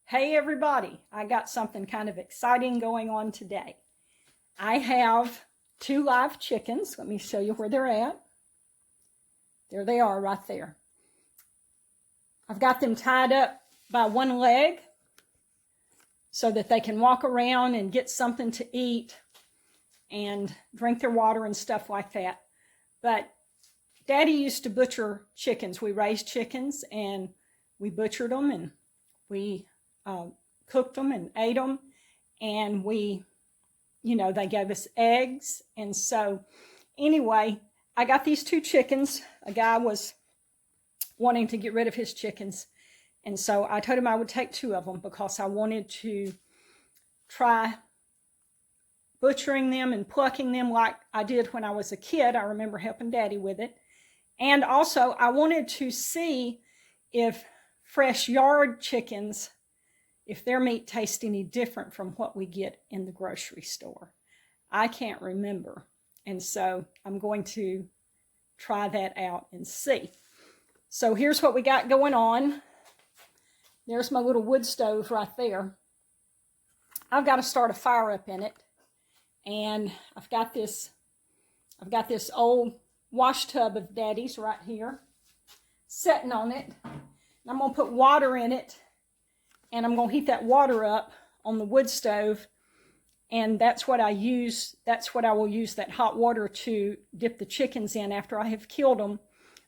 Hey everybody, I got something kind of exciting going on today. I have 2 live chickens. Let me show you where they're at. There they are right there. I've got them tied up by one leg so that they can walk around and get something to eat and drink their water and stuff like that. But Daddy used to butcher chickens. We raised chickens and we butchered them and we cooked them and ate them, and they gave us eggs. And so anyway, I got these 2 chickens. A guy was wanting to get rid of his chickens, and so I told him I would take 2 of them because I wanted to try butchering them and plucking them like I did when I was a kid. I remember helping Daddy with it. And also I wanted to see if fresh yard chickens, if their meat tastes any different from what we get in the grocery store. I can't remember. And so I'm going to try that out and see. So here's what we got going on. There's my little wood stove right there. I've got to start a fire up in it. And I've got this old wash tub of Daddy's right here, sitting on it. And I'm going to put water in it. And I'm going to heat that water up on the wood stove, and that's what I use. That's what I will use that hot water to dip the chickens in after I have killed them,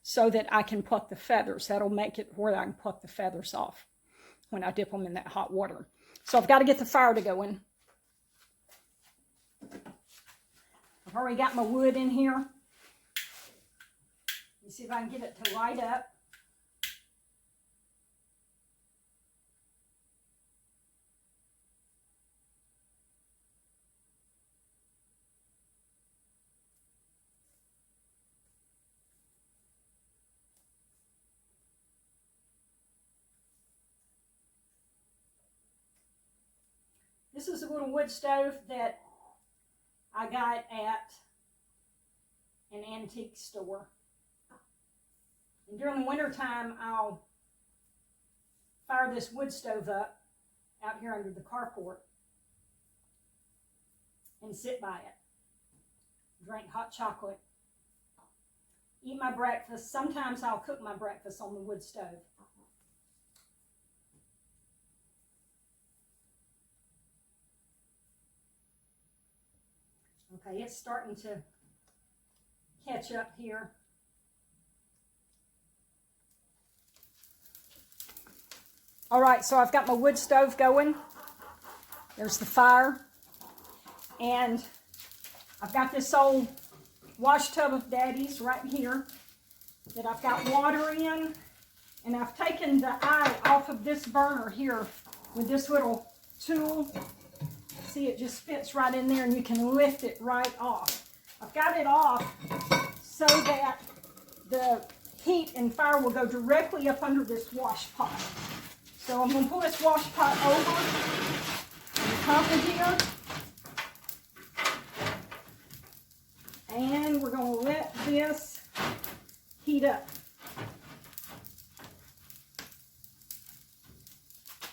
so that I can pluck the feathers. That'll make it where I can pluck the feathers off when I dip them in that hot water. So I've got to get the fire to going. I've already got my wood in here. Let me see if I can get it to light up. This is a little wood stove that I got at an antique store. And during the wintertime, I'll fire this wood stove up out here under the carport and sit by it. Drink hot chocolate. Eat my breakfast. Sometimes I'll cook my breakfast on the wood stove. Okay, it's starting to catch up here. All right, so I've got my wood stove going. There's the fire. And I've got this old wash tub of Daddy's right here that I've got water in. And I've taken the eye off of this burner here with this little tool. See, it just fits right in there and you can lift it right off. I've got it off so that the heat and fire will go directly up under this wash pot. So I'm going to pull this wash pot over on top of here. And we're going to let this heat up.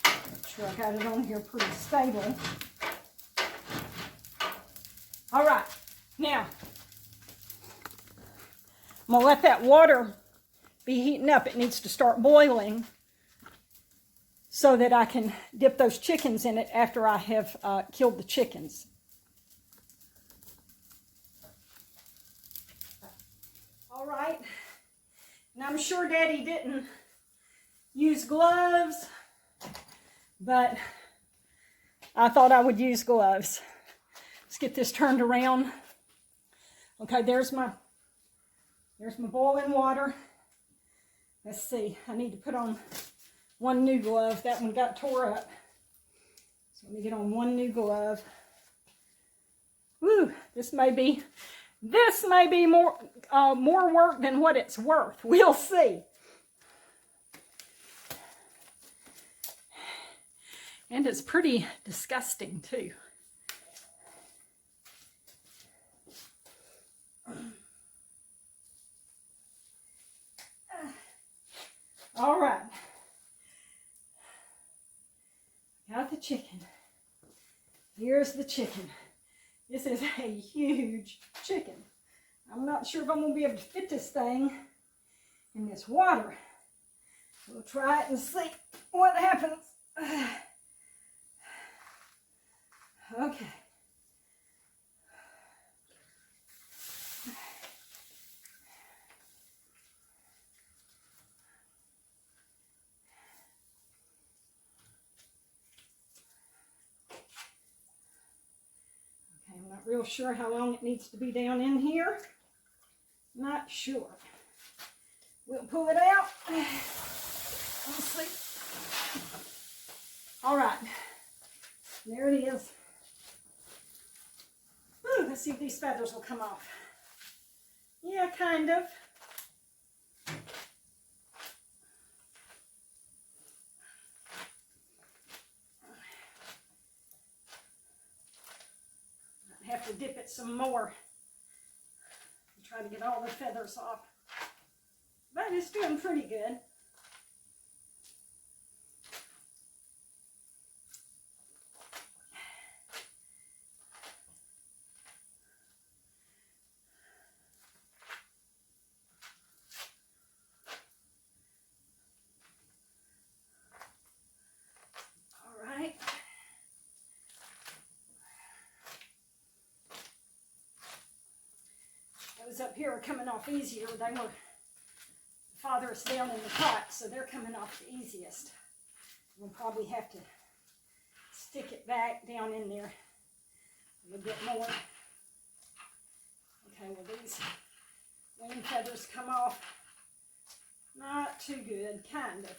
Make sure I got it on here pretty stable. All right, now I'm going to let that water be heating up. It needs to start boiling so that I can dip those chickens in it after I have killed the chickens. All right, and I'm sure Daddy didn't use gloves, but I thought I would use gloves. Let's get this turned around. Okay, there's my boiling water. Let's see, I need to put on one new glove. That one got tore up. So let me get on one new glove. Woo, this may be more work than what it's worth. We'll see. And it's pretty disgusting too. All right. got the chicken. Here's the chicken. This is a huge chicken. I'm not sure if I'm going to be able to fit this thing in this water. We'll try it and see what happens. Okay. I'm not real sure how long it needs to be down in here. Not sure. We'll pull it out. Let's see. All right. There it is. Ooh, let's see if these feathers will come off. Yeah, kind of. I have to dip it some more to try to get all the feathers off. But it's doing pretty good. Those up here are coming off easier. They were farthest down in the pot, so they're coming off the easiest. We'll probably have to stick it back down in there a little bit more. Okay, well these wing feathers come off not too good, kind of.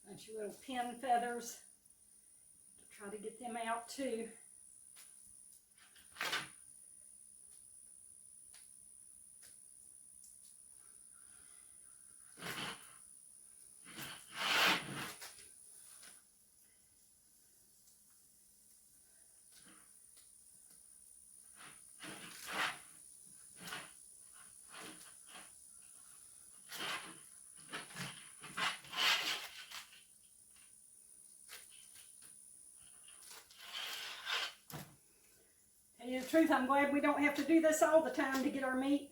Bunch of little pin feathers. Try to get them out too. Tell you the truth, I'm glad we don't have to do this all the time to get our meat.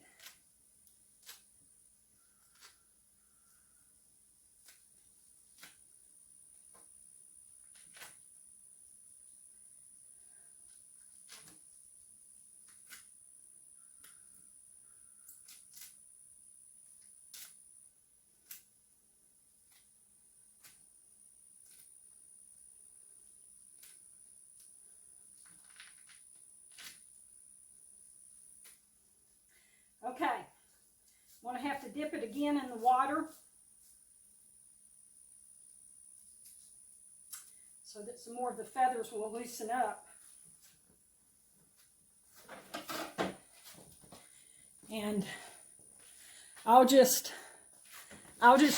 Okay, I'm going to have to dip it again in the water so that some more of the feathers will loosen up. And I'll just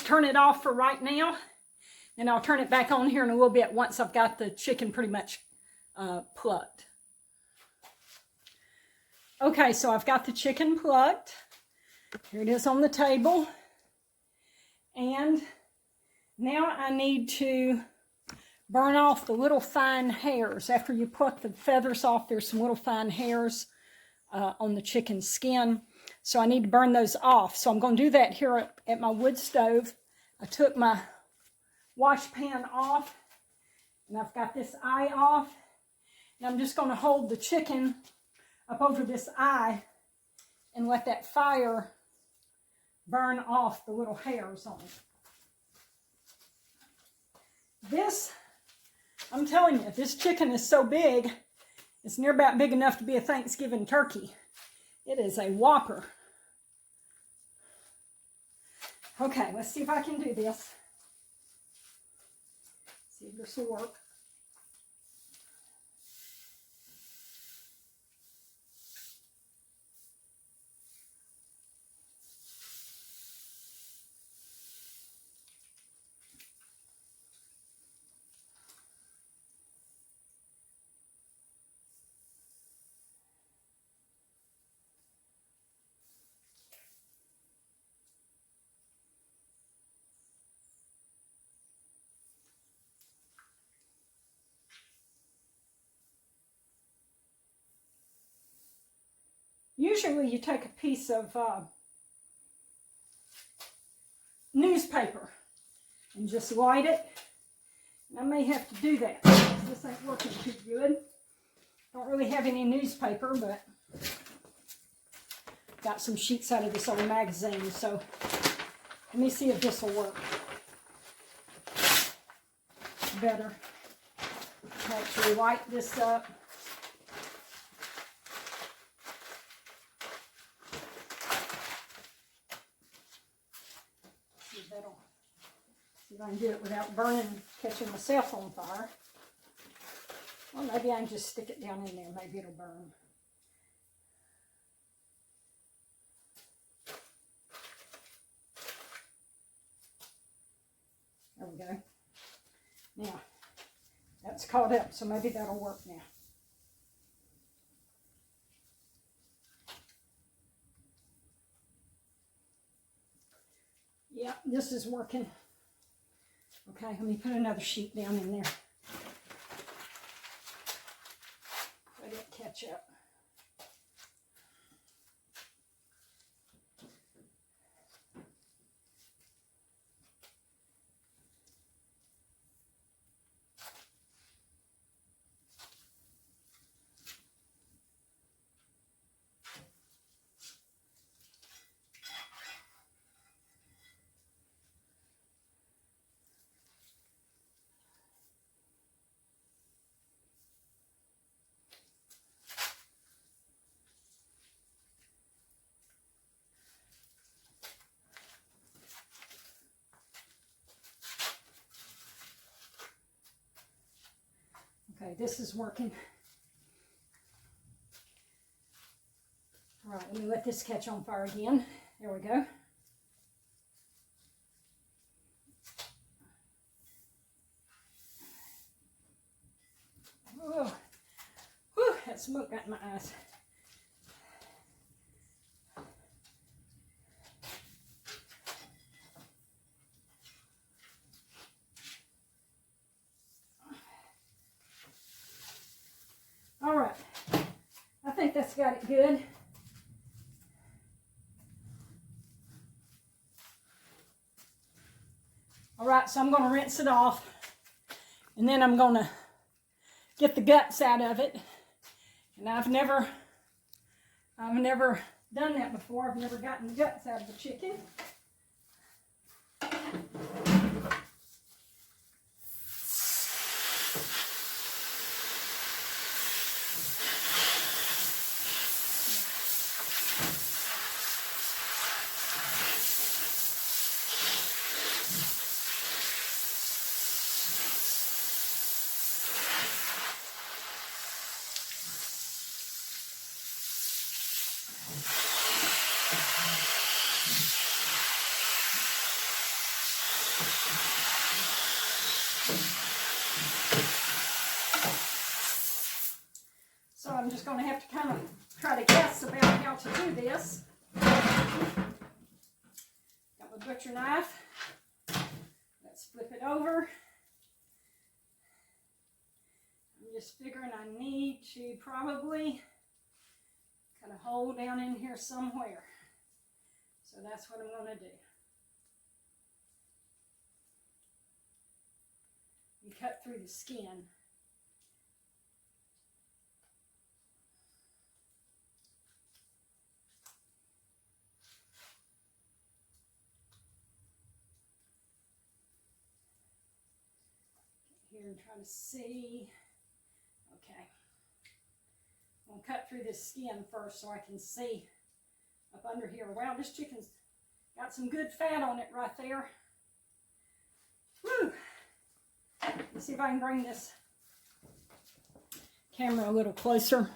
turn it off for right now, and I'll turn it back on here in a little bit once I've got the chicken pretty much plucked. Okay, so I've got the chicken plucked. Here it is on the table. And now I need to burn off the little fine hairs. After you pluck the feathers off, there's some little fine hairs on the chicken skin. So I need to burn those off. So I'm going to do that here at my wood stove. I took my wash pan off, and I've got this eye off. And I'm just going to hold the chicken up over this eye and let that fire burn off the little hairs on it. This, I'm telling you, this chicken is so big, it's near about big enough to be a Thanksgiving turkey. It is a whopper. Okay, let's see if I can do this. See if this will work. Usually you take a piece of newspaper and just light it. And I may have to do that. This ain't working too good. Don't really have any newspaper, but got some sheets out of this old magazine. So let me see if this will work better. Actually light this up. See if I can do it without burning, catching myself on fire. Well, maybe I can just stick it down in there. Maybe it'll burn. There we go. Now, that's caught up, so maybe that'll work now. Yeah, this is working. Okay, let me put another sheet down in there. Let it catch up. Okay, this is working. All right, let me let this catch on fire again. There we go. Oh, whew, that smoke got in my eyes. All right, I think that's got it good. All right, so I'm going to rinse it off, and then I'm going to get the guts out of it. And I've never done that before. I've never gotten the guts out of the chicken. So I'm just going to have to kind of try to guess about how to do this. Got my butcher knife. Let's flip it over. I'm just figuring I need to probably cut a hole down in here somewhere. So that's what I'm going to do. You cut through the skin. Here and try to see. Okay. I'm going to cut through this skin first so I can see up under here. Wow, this chicken's got some good fat on it right there. Woo! Let's see if I can bring this camera a little closer.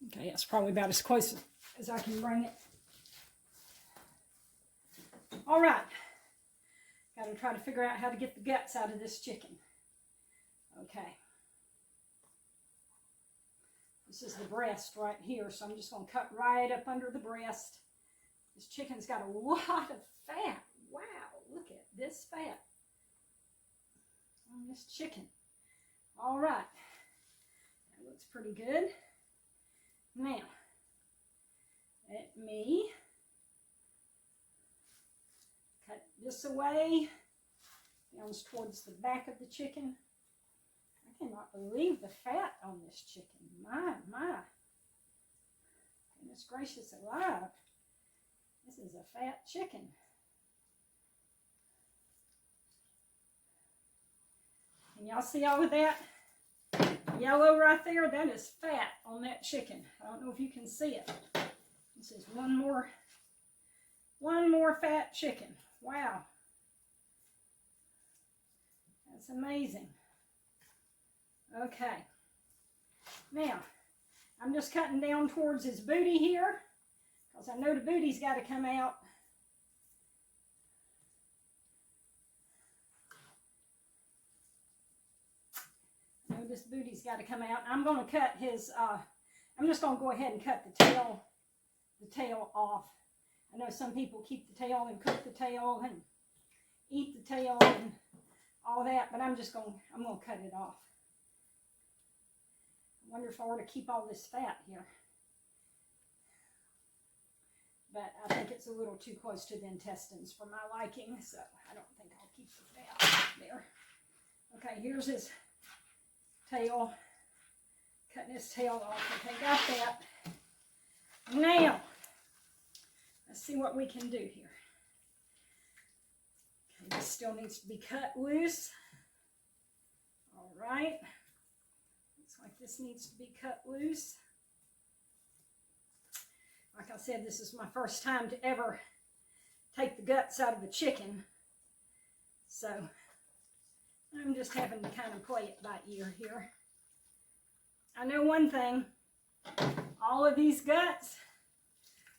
Okay, that's probably about as close as I can bring it. All right. Got to try to figure out how to get the guts out of this chicken. Okay. This is the breast right here, so I'm just going to cut right up under the breast. This chicken's got a lot of fat. Wow, look at this fat on this chicken. All right. That looks pretty good. Now, let me cut this away, down towards the back of the chicken. I cannot believe the fat on this chicken. My. Goodness gracious alive. This is a fat chicken. Can y'all see all of that yellow right there? That is fat on that chicken. I don't know if you can see it. This is one more fat chicken. Wow. That's amazing. Okay. Now, I'm just cutting down towards his booty here, because I know the booty's got to come out. I know this booty's got to come out. I'm going to cut his, I'm just going to go ahead and cut the tail off. I know some people keep the tail and cook the tail and eat the tail and all that, but I'm going to cut it off. I wonder if I were to keep all this fat here. But I think it's a little too close to the intestines for my liking, so I don't think I'll keep the fat there. Okay, here's his tail. Cutting his tail off. Okay, got that. Now, let's see what we can do here. Okay, this still needs to be cut loose. All right. Looks like this needs to be cut loose. Like I said, this is my first time to ever take the guts out of a chicken. So, I'm just having to kind of play it by ear here. I know one thing. All of these guts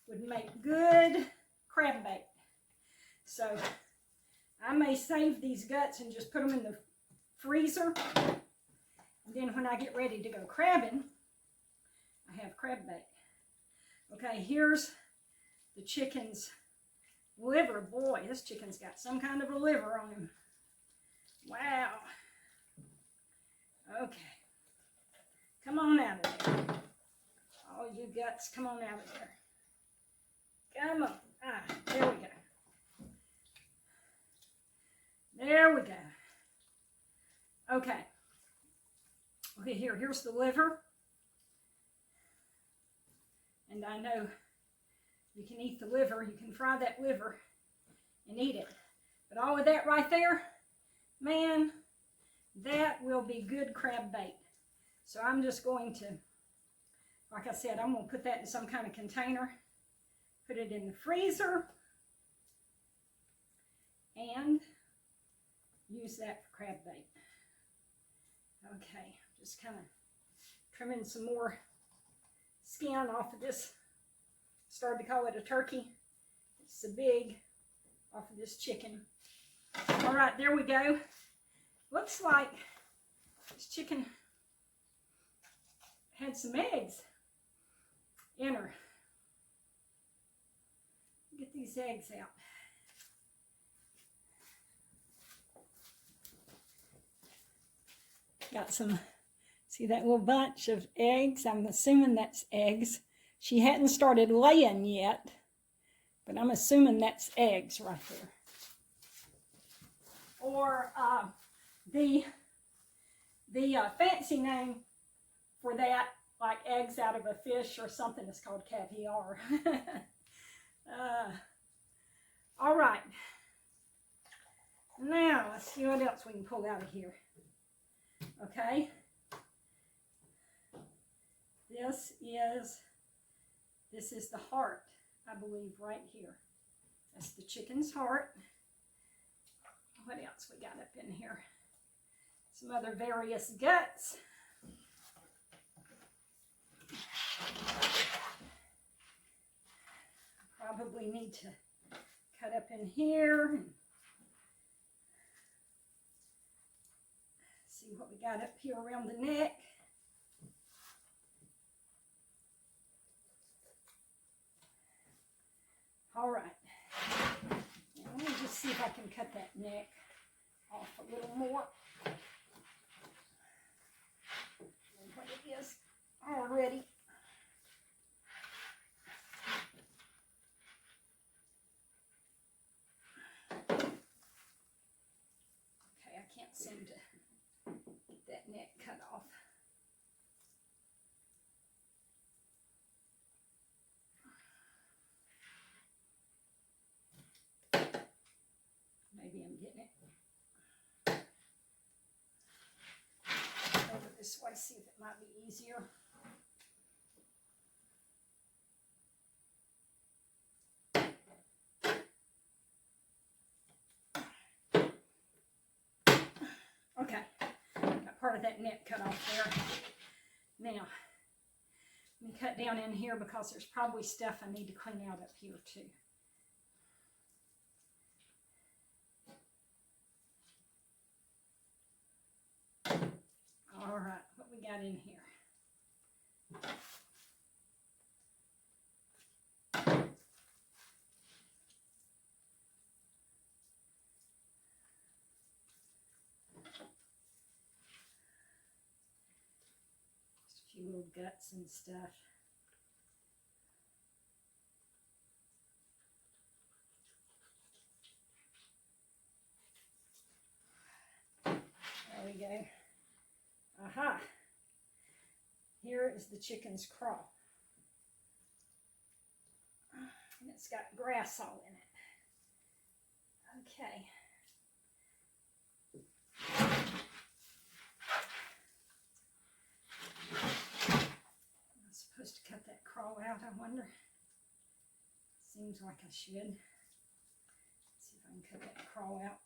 would make good crab bait. So, I may save these guts and just put them in the freezer. And then when I get ready to go crabbing, I have crab bait. Okay, here's the chicken's liver. Boy, this chicken's got some kind of a liver on him. Wow. Okay. Come on out of there. All you guts, come on out of there. Come on. Ah, there we go. There we go. Okay. Okay, here's the liver. And I know you can eat the liver. You can fry that liver and eat it. But all of that right there, man, that will be good crab bait. So I'm just going to, like I said, I'm going to put that in some kind of container, put it in the freezer, and use that for crab bait. Okay, just kind of trimming some more skin off of this. Started to call it a turkey. It's a big off of this chicken. All right, there we go. Looks like this chicken had some eggs in her. Get these eggs out. Got some, see that little bunch of eggs? I'm assuming that's eggs. She hadn't started laying yet, but I'm assuming that's eggs right there. Or the fancy name for that, like eggs out of a fish or something, is called caviar. All right. Now, let's see what else we can pull out of here. Okay. This is the heart, I believe, right here. That's the chicken's heart. what else we got up in here? Some other various guts. Probably need to cut up in here and see what we got up here around the neck. All right. Now let me just see if I can cut that neck off a little more than what it is already. Seem to get that neck cut off. Maybe I'm getting it over this way, see if it might be easier. Okay, got part of that neck cut off there. Now, let me cut down in here because there's probably stuff I need to clean out up here too. All right, what we got in here? Little guts and stuff. There we go. Aha! Here is the chicken's craw. And it's got grass all in it. Okay. Supposed to cut that craw out, I wonder. Seems like I should. Let's see if I can cut that craw out.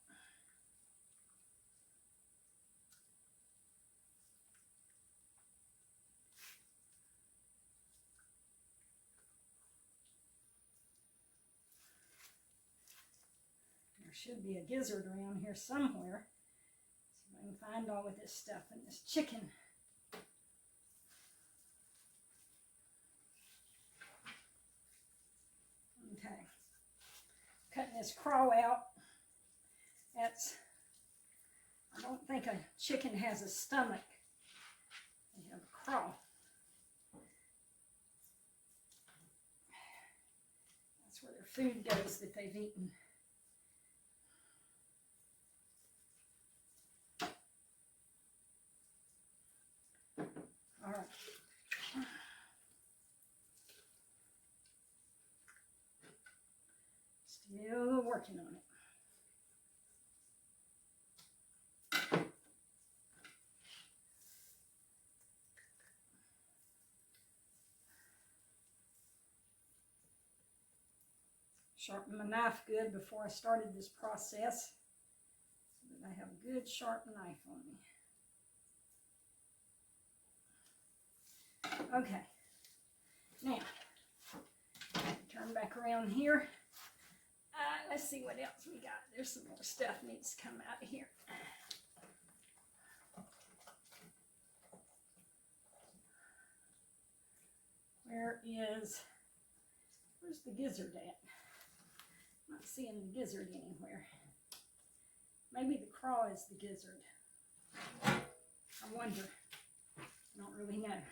There should be a gizzard around here somewhere. See if I can find all of this stuff in this chicken. Okay, cutting this craw out. I don't think a chicken has a stomach. They have a craw. That's where their food goes that they've eaten. All right. Still working on it. Sharpen my knife good before I started this process so that I have a good sharp knife on me. Okay, now turn back around here. Let's see what else we got. There's some more stuff needs to come out of here. Where's the gizzard at? I'm not seeing the gizzard anywhere. Maybe the craw is the gizzard. I wonder. I don't really know.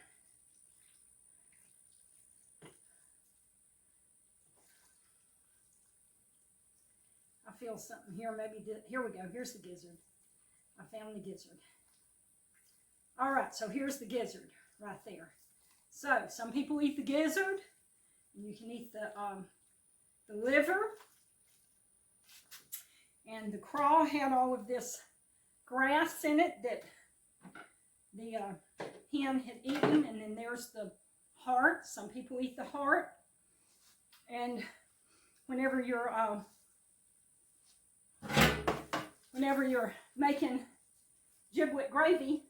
I feel something here. Here we go. Here's the gizzard. I found the gizzard. All right, so here's the gizzard right there. So some people eat the gizzard. You can eat the liver. And the craw had all of this grass in it that the hen had eaten. And then there's the heart. Some people eat the heart. And whenever whenever you're making giblet gravy,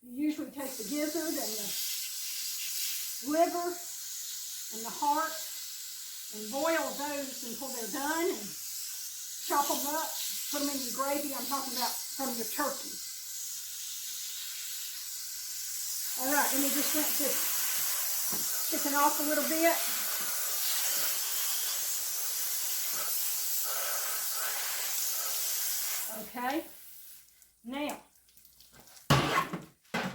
you usually take the gizzard and the liver and the heart and boil those until they're done and chop them up, put them in your gravy. I'm talking about from your turkey. All right, let me just rinse this chicken off a little bit. Okay, now,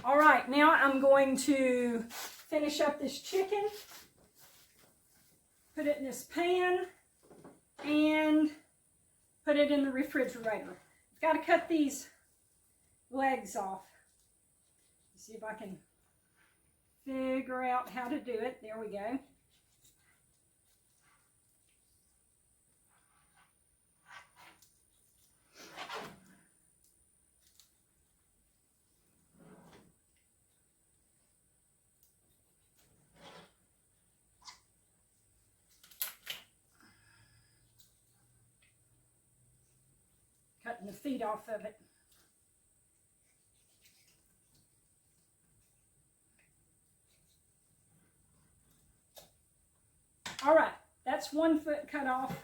all right, now I'm going to finish up this chicken, put it in this pan, and put it in the refrigerator. I've got to cut these legs off. See if I can figure out how to do it. There we go. Cutting the feet off of it. All right, that's one foot cut off.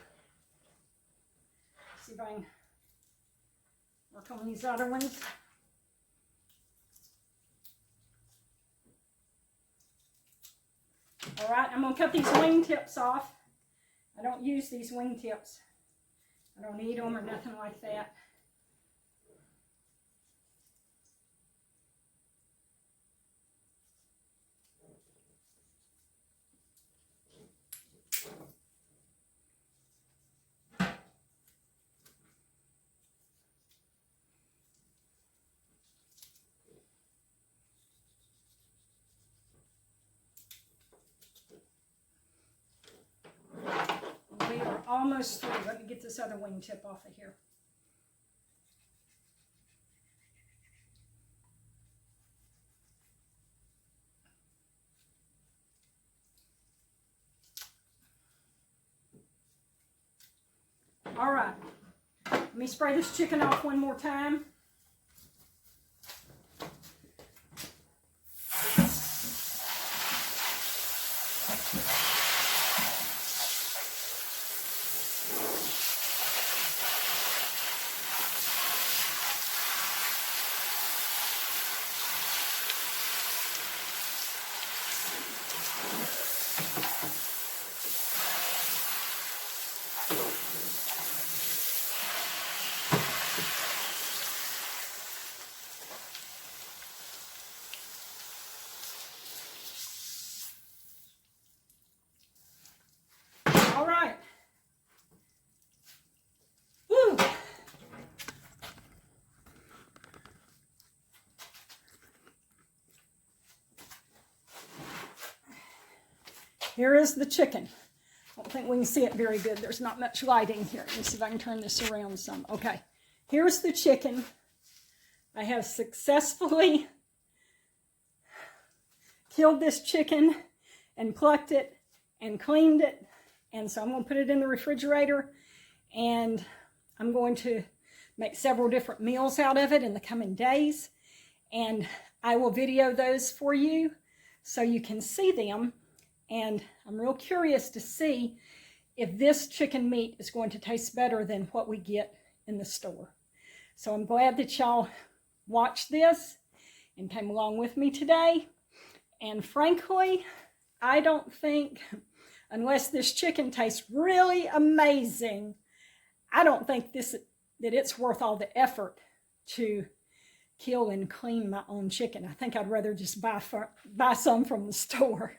Let's see if I can work on these other ones. All right, I'm going to cut these wing tips off. I don't use these wing tips. I don't eat them or nothing like that. We are almost through. Let me get this other wing tip off of here. All right, let me spray this chicken off one more time. All right. Woo. Here is the chicken. I don't think we can see it very good. There's not much lighting here. Let me see if I can turn this around some. Okay, here's the chicken. I have successfully killed this chicken and plucked it and cleaned it. And so I'm going to put it in the refrigerator, and I'm going to make several different meals out of it in the coming days. And I will video those for you so you can see them. And I'm real curious to see if this chicken meat is going to taste better than what we get in the store. So I'm glad that y'all watched this and came along with me today. And frankly, I don't think, unless this chicken tastes really amazing, I don't think that it's worth all the effort to kill and clean my own chicken. I think I'd rather just buy some from the store.